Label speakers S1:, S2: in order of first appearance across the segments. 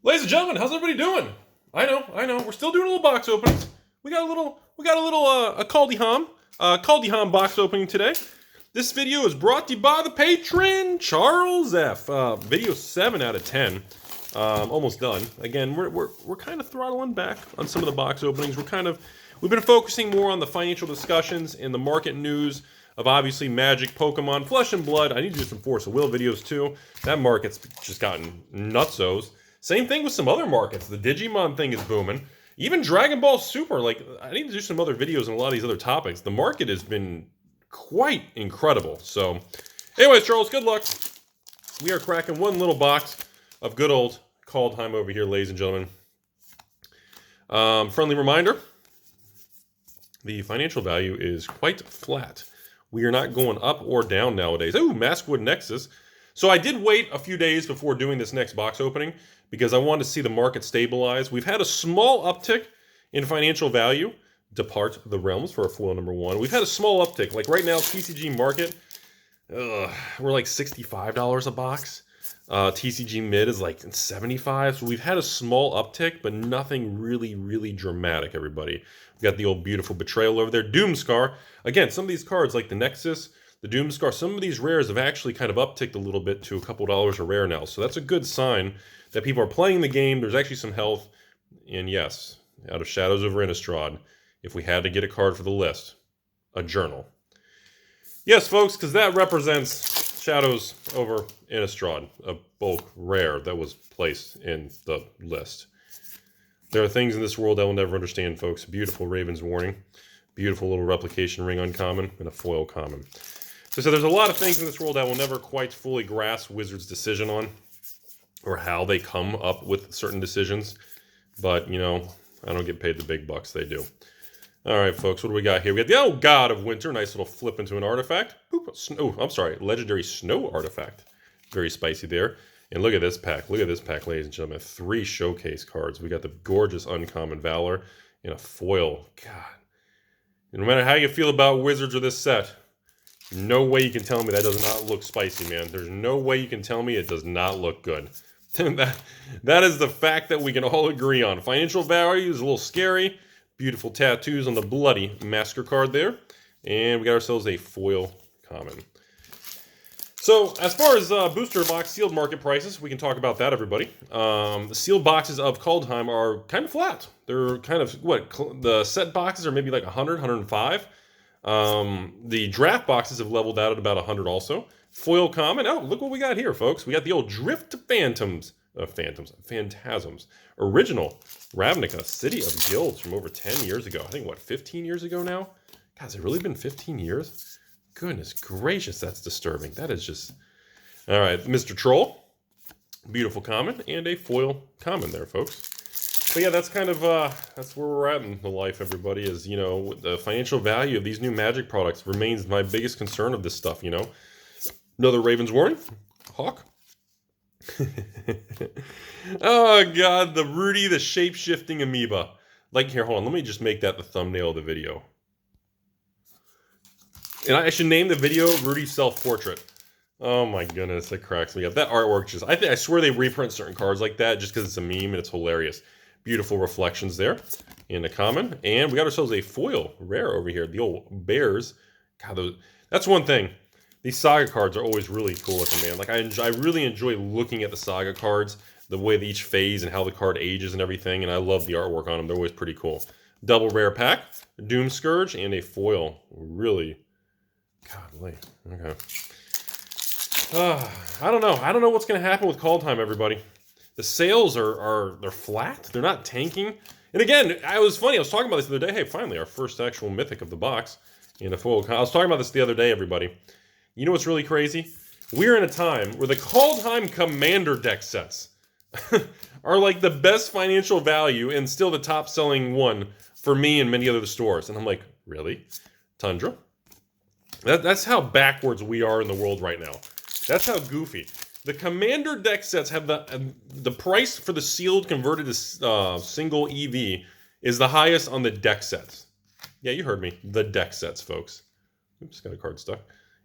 S1: Ladies and gentlemen, how's everybody doing? I know. We're still doing a little box openings. We got a little Kaldheim box opening today. This video is brought to you by the Patron, Charles F. Video 7 out of 10. Almost done. Again, we're kind of throttling back on some of the box openings. We've been focusing more on the financial discussions and the market news of obviously Magic, Pokemon, Flesh and Blood. I need to do some Force of Will videos too. That market's just gotten nutsos. Same thing with some other markets. The Digimon thing is booming. Even Dragon Ball Super. Like, I need to do some other videos on a lot of these other topics. The market has been quite incredible. So, anyways, Charles, good luck. We are cracking one little box of good old Kaldheim over here, ladies and gentlemen. Friendly reminder, the financial value is quite flat. We are not going up or down nowadays. Ooh, Maskwood Nexus. So I did wait a few days before doing this next box opening because I wanted to see the market stabilize. We've had a small uptick in financial value. Depart the Realms for a foil number 1. We've had a small uptick. Like right now, TCG market, we're like $65 a box. TCG mid is like $75. So we've had a small uptick, but nothing really dramatic, everybody. We've got the old beautiful Betrayal over there. Doomscar. Again, some of these cards like the Nexus, the Doomscar, some of these rares have actually kind of upticked a little bit to a couple dollars a rare now. So that's a good sign that people are playing the game. There's actually some health. And yes, out of Shadows over Innistrad, if we had to get a card for the list, a journal. Yes, folks, because that represents Shadows over Innistrad, a bulk rare that was placed in the list. There are things in this world I will never understand, folks. Beautiful Raven's Warning. Beautiful little replication ring uncommon and a foil common. So there's a lot of things in this world I will never quite fully grasp Wizards' decision on, or how they come up with certain decisions. But, you know, I don't get paid the big bucks. They do. All right, folks, what do we got here? We got the Oh God of Winter. Nice little flip into an artifact. Oh, I'm sorry. Legendary Snow artifact. Very spicy there. And look at this pack. Look at this pack, ladies and gentlemen. 3 showcase cards. We got the gorgeous Uncommon Valor and a foil. God. And no matter how you feel about Wizards or this set, no way you can tell me that does not look spicy, man. There's no way you can tell me it does not look good. that is the fact that we can all agree on. Financial value is a little scary. Beautiful tattoos on the bloody Masker card there. And we got ourselves a foil common. So, as far as booster box sealed market prices, we can talk about that, everybody. The sealed boxes of Kaldheim are kind of flat. They're kind of, the set boxes are maybe like 100, 105. The draft boxes have leveled out at about 100 also. Foil common. Oh, look what we got here, folks. We got the old Drift Phantasms. Original Ravnica, City of Guilds from over 10 years ago. I think, what, 15 years ago now? God, has it really been 15 years? Goodness gracious, that's disturbing. That is just... All right, Mr. Troll. Beautiful common and a foil common there, folks. But yeah, that's kind of, that's where we're at in the life, everybody, is, you know, the financial value of these new Magic products remains my biggest concern of this stuff, you know. Another Raven's Warning. Hawk. Oh, God, the Rudy, the shape-shifting amoeba. Like, here, hold on, let me just make that the thumbnail of the video. And I should name the video Rudy's Self-Portrait. Oh my goodness, that cracks me up. That artwork just... I swear they reprint certain cards like that just because it's a meme and it's hilarious. Beautiful reflections there in a common. And we got ourselves a foil rare over here. The old Bears. God, that's one thing. These Saga cards are always really cool looking, man. Like, I really enjoy looking at the Saga cards, the way they each phase and how the card ages and everything. And I love the artwork on them. They're always pretty cool. Double rare pack. Doom Scourge and a foil. Really... Godly. Okay. I don't know. I don't know what's going to happen with Kaldheim, everybody. The sales they're flat. They're not tanking. And again, I was talking about this the other day. Hey, finally, our first actual mythic of the box in a foil. I was talking about this the other day, everybody. You know what's really crazy? We're in a time where the Kaldheim Commander deck sets are like the best financial value and still the top selling one for me and many other stores. And I'm like, really? Tundra? That's how backwards we are in the world right now. That's how goofy. The Commander deck sets have the price for the sealed converted to single EV is the highest on the deck sets. Yeah, you heard me. The deck sets, folks. Oops, got a card stuck.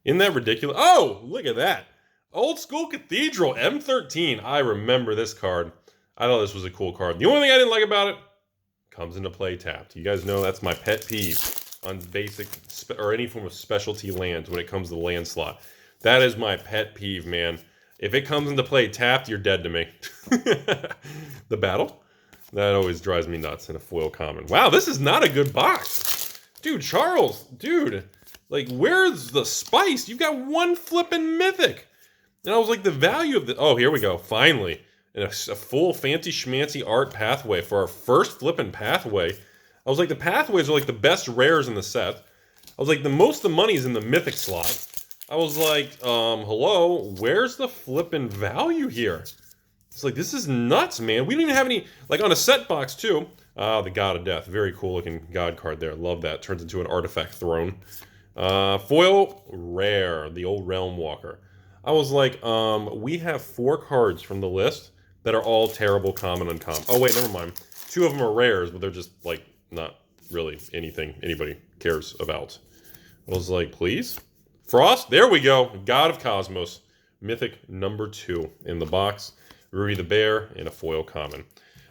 S1: Isn't that ridiculous? Oh, look at that. Old School Cathedral, M13. I remember this card. I thought this was a cool card. The only thing I didn't like about it, comes into play tapped. You guys know that's my pet peeve on basic or any form of specialty lands when it comes to the land slot. That is my pet peeve, man. If it comes into play tapped, you're dead to me. The battle? That always drives me nuts in a foil common. Wow, this is not a good box. Dude, Charles, dude. Like, where's the spice? You've got one flippin' mythic. And I was like, the value of the... Oh, here we go. Finally. And a full fancy schmancy art pathway for our first flippin' pathway. I was like, the pathways are like the best rares in the set. I was like, the most of the money's in the mythic slot. I was like, hello, where's the flippin' value here? It's like, this is nuts, man. We don't even have any, like on a set box too. The God of Death. Very cool looking God card there. Love that. Turns into an artifact throne. Foil rare, the old Realm Walker. I was like, we have 4 cards from the list that are all terrible, common, uncommon. Oh wait, never mind. 2 of them are rares, but they're just like not really anything anybody cares about. I was like, please? Frost, there we go. God of Cosmos. Mythic number 2 in the box. Rudy the Bear and a foil common.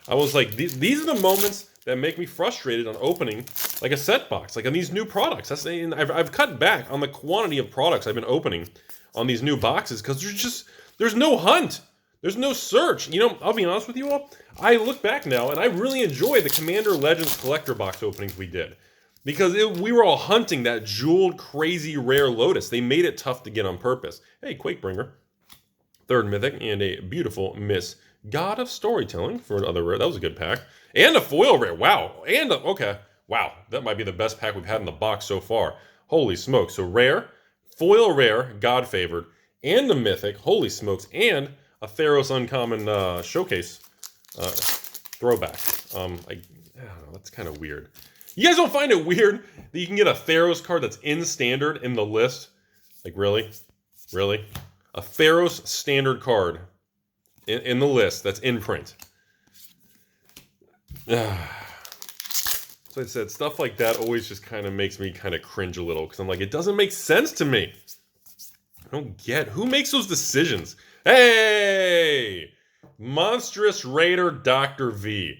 S1: I was like, these are the moments that make me frustrated on opening like a set box, like on these new products. I've cut back on the quantity of products I've been opening on these new boxes because there's no hunt. There's no search. You know, I'll be honest with you all. I look back now and I really enjoy the Commander Legends collector box openings we did. Because we were all hunting that jeweled, crazy, rare Lotus. They made it tough to get on purpose. Hey, Quakebringer. 3rd Mythic and a beautiful Miss God of Storytelling for another rare. That was a good pack. And a foil rare. Wow. Okay. Wow. That might be the best pack we've had in the box so far. Holy smokes. So rare, foil rare, God favored, and a Mythic. Holy smokes. And a Theros uncommon showcase throwback. I don't know. That's kind of weird. You guys don't find it weird that you can get a Theros card that's in standard in the list? Like, really? Really? A Theros standard card in the list that's in print. So I said, stuff like that always just kind of makes me kind of cringe a little because I'm like, it doesn't make sense to me. I don't get who makes those decisions. Hey! Monstrous Raider Dr. V.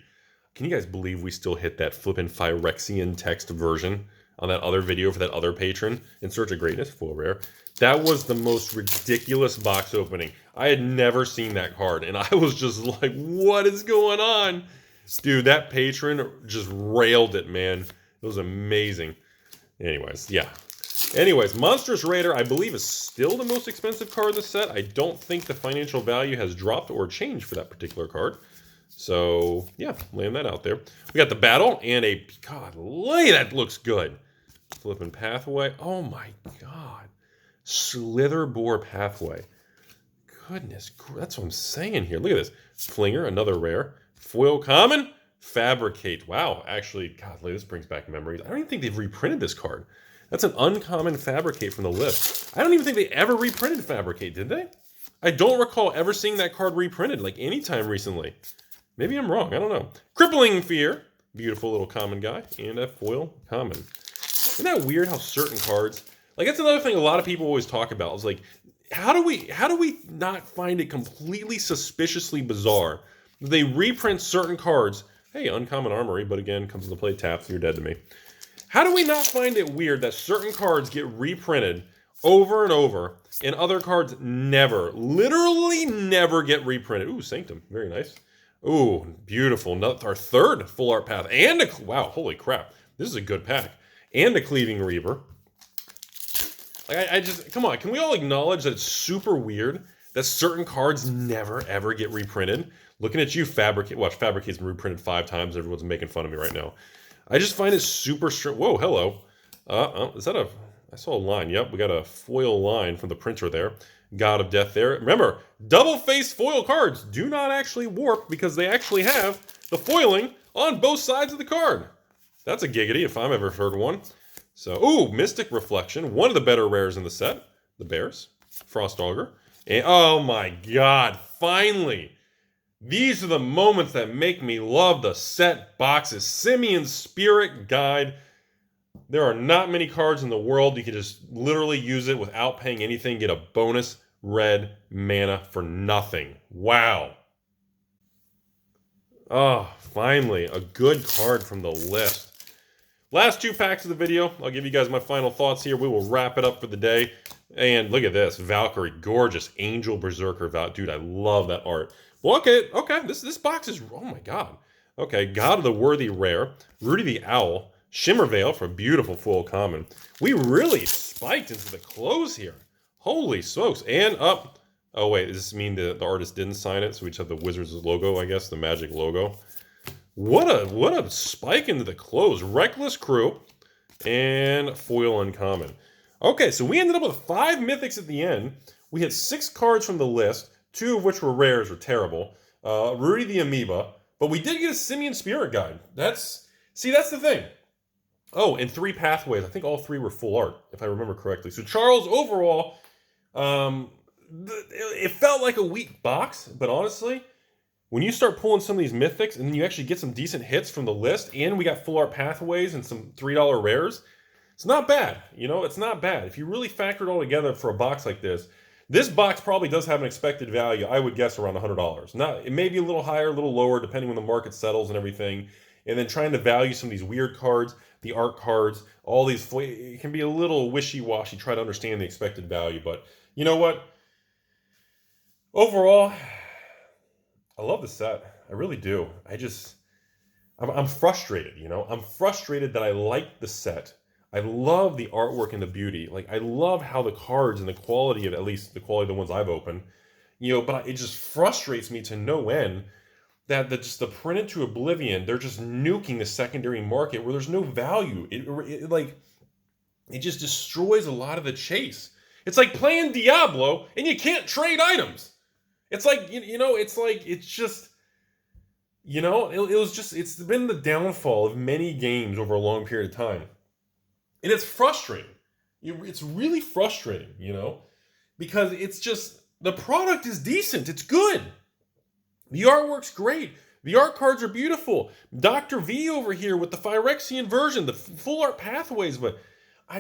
S1: Can you guys believe we still hit that flippin' Phyrexian text version on that other video for that other patron? In Search of Greatness, full rare. That was the most ridiculous box opening. I had never seen that card, and I was just like, what is going on? Dude, that patron just railed it, man. It was amazing. Anyways, yeah. Anyways, Monstrous Raider, I believe, is still the most expensive card in the set. I don't think the financial value has dropped or changed for that particular card. So, yeah, laying that out there. We got the battle and a... God, that looks good. Flipping Pathway. Oh, my God. Slitherboar Pathway. Goodness, that's what I'm saying here. Look at this. Flinger, another rare. Foil common. Fabricate. Wow, actually, God, this brings back memories. I don't even think they've reprinted this card. That's an uncommon Fabricate from the list. I don't even think they ever reprinted Fabricate, did they? I don't recall ever seeing that card reprinted, like anytime recently. Maybe I'm wrong, I don't know. Crippling Fear, beautiful little common guy, and a foil common. Isn't that weird how certain cards, like that's another thing a lot of people always talk about, is like, how do we not find it completely suspiciously bizarre that they reprint certain cards? Hey, uncommon armory, but again, comes into play tapped, and you're dead to me. How do we not find it weird that certain cards get reprinted over and over, and other cards never, literally never get reprinted? Ooh, Sanctum, very nice. Ooh, beautiful. Our 3rd full art path. And a... Wow, holy crap. This is a good pack. And a Cleaving Reaver. Like, I just... Come on, can we all acknowledge that it's super weird that certain cards never, ever get reprinted? Looking at you, Fabricate. Watch, Fabricate's been reprinted 5 times. Everyone's making fun of me right now. I just find it super strange. Whoa, hello. Is that a... I saw a line. Yep, we got a foil line from the printer there. God of Death there. Remember, double-faced foil cards do not actually warp because they actually have the foiling on both sides of the card. That's a giggity if I've ever heard one. So, ooh, Mystic Reflection. One of the better rares in the set. The Bears. Frost Augur. And, oh my God, finally. These are the moments that make me love the set boxes. Simeon's Spirit Guide. There are not many cards in the world you can just literally use it without paying anything, get a bonus red mana for nothing. Wow. Oh, finally, a good card from the list. Last 2 packs of the video. I'll give you guys my final thoughts here. We will wrap it up for the day. And look at this. Valkyrie. Gorgeous. Angel Berserker. Dude, I love that art. Well, okay. This box is... Oh, my God. Okay. God of the Worthy Rare. Rudy the Owl. Shimmer Veil for beautiful full common. We really spiked into the close here. Holy smokes. And up... Oh, wait. Does this mean the artist didn't sign it? So we just have the Wizards logo, I guess. The Magic logo. What a spike into the close. Reckless Crew and foil uncommon. Okay, so we ended up with 5 mythics at the end. We had 6 cards from the list, 2 of which were rares or terrible. Rudy the Amoeba, but we did get a Simian Spirit Guide. That's the thing. Oh, and 3 pathways. I think all 3 were full art, if I remember correctly. So Charles, overall, it felt like a weak box, but honestly, when you start pulling some of these mythics and then you actually get some decent hits from the list, and we got full art pathways and some $3 rares, it's not bad. You know, it's not bad. If you really factor it all together for a box like this box probably does have an expected value, I would guess, around $100. It may be a little higher, a little lower, depending when the market settles and everything. And then trying to value some of these weird cards, the art cards, all these, it can be a little wishy-washy, try to understand the expected value. But you know what? Overall, I love the set. I really do. I'm frustrated, you know? I'm frustrated that I like the set. I love the artwork and the beauty. Like, I love how the cards and the quality of, at least the quality of the ones I've opened, you know, but it just frustrates me to no end that just the printed to oblivion, they're just nuking the secondary market where there's no value. It just destroys a lot of the chase. It's like playing Diablo and you can't trade items. It's like, it's been the downfall of many games over a long period of time. And it's frustrating. It's really frustrating, you know, because it's just, the product is decent. It's good. The artwork's great. The art cards are beautiful. Dr. V over here with the Phyrexian version, the full art pathways, but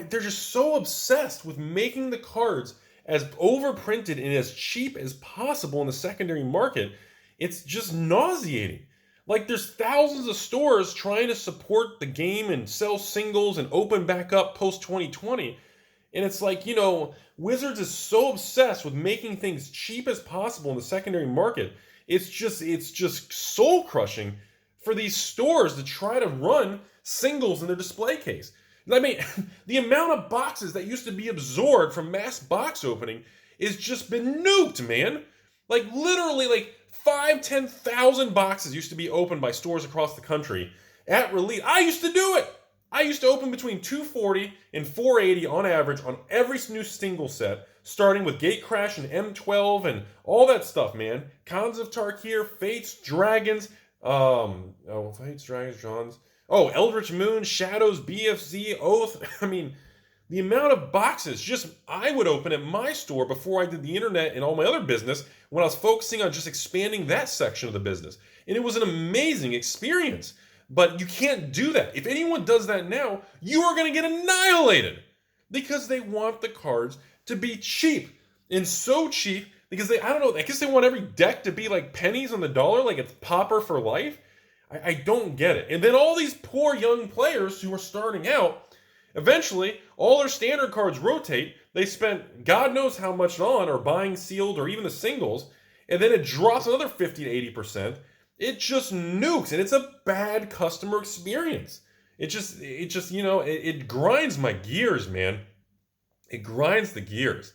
S1: they're just so obsessed with making the cards as overprinted and as cheap as possible in the secondary market. It's just nauseating. Like, there's thousands of stores trying to support the game and sell singles and open back up post-2020. And it's like, you know, Wizards is so obsessed with making things cheap as possible in the secondary market. It's just soul-crushing for these stores to try to run singles in their display case. I mean, the amount of boxes that used to be absorbed from mass box opening has just been nuked, man. Like, literally, like, 10,000 boxes used to be opened by stores across the country at release. I used to do it. I used to open between 240 and 480 on average on every new single set, starting with Gatecrash and M12 and all that stuff, man. Khans of Tarkir, Fates, Dragons, Fates, Dragons, Johns. Oh, Eldritch Moon, Shadows, BFZ, Oath. I mean, the amount of boxes I would open at my store before I did the internet and all my other business when I was focusing on just expanding that section of the business. And it was an amazing experience. But you can't do that. If anyone does that now, you are going to get annihilated because they want the cards to be cheap. And so cheap because I guess they want every deck to be like pennies on the dollar, like it's Pauper for life. I don't get it. And then all these poor young players who are starting out, eventually, all their standard cards rotate. They spent God knows how much on or buying sealed or even the singles, and then it drops another 50 to 80%. It just nukes, and it's a bad customer experience. It grinds my gears, man. It grinds the gears.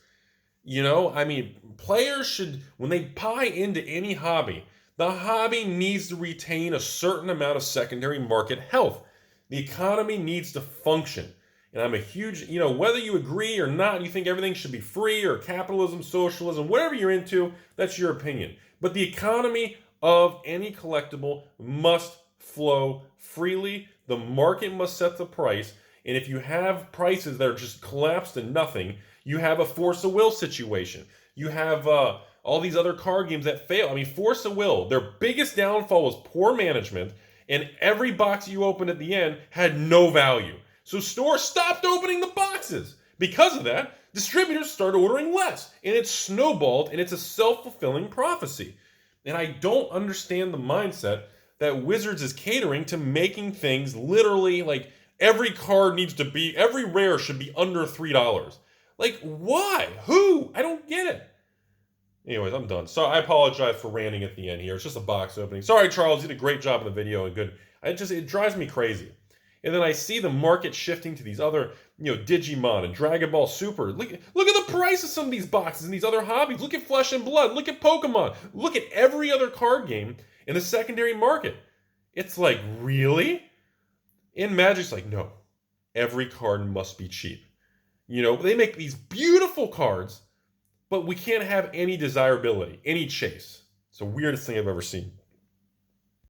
S1: You know, I mean, players should, when they buy into any hobby, the hobby needs to retain a certain amount of secondary market health. The economy needs to function. And I'm a huge, you know, whether you agree or not, you think everything should be free or capitalism, socialism, whatever you're into, that's your opinion. But the economy of any collectible must flow freely. The market must set the price. And if you have prices that are just collapsed to nothing, you have a Force of Will situation. You have all these other card games that fail. I mean, Force of Will, their biggest downfall was poor management, and every box you opened at the end had no value. So stores stopped opening the boxes. Because of that, distributors started ordering less, and it's snowballed, and it's a self-fulfilling prophecy. And I don't understand the mindset that Wizards is catering to making things literally like every card needs to be, every rare should be under $3. Like, why? Who? I don't get it. Anyways, I'm done. So I apologize for ranting at the end here. It's just a box opening. Sorry, Charles. You did a great job in the video and good. It drives me crazy. And then I see the market shifting to these other, Digimon and Dragon Ball Super. Look at the price of some of these boxes and these other hobbies. Look at Flesh and Blood. Look at Pokemon. Look at every other card game in the secondary market. It's like, really? In Magic's like, no. Every card must be cheap. They make these beautiful cards, but we can't have any desirability, any chase. It's the weirdest thing I've ever seen.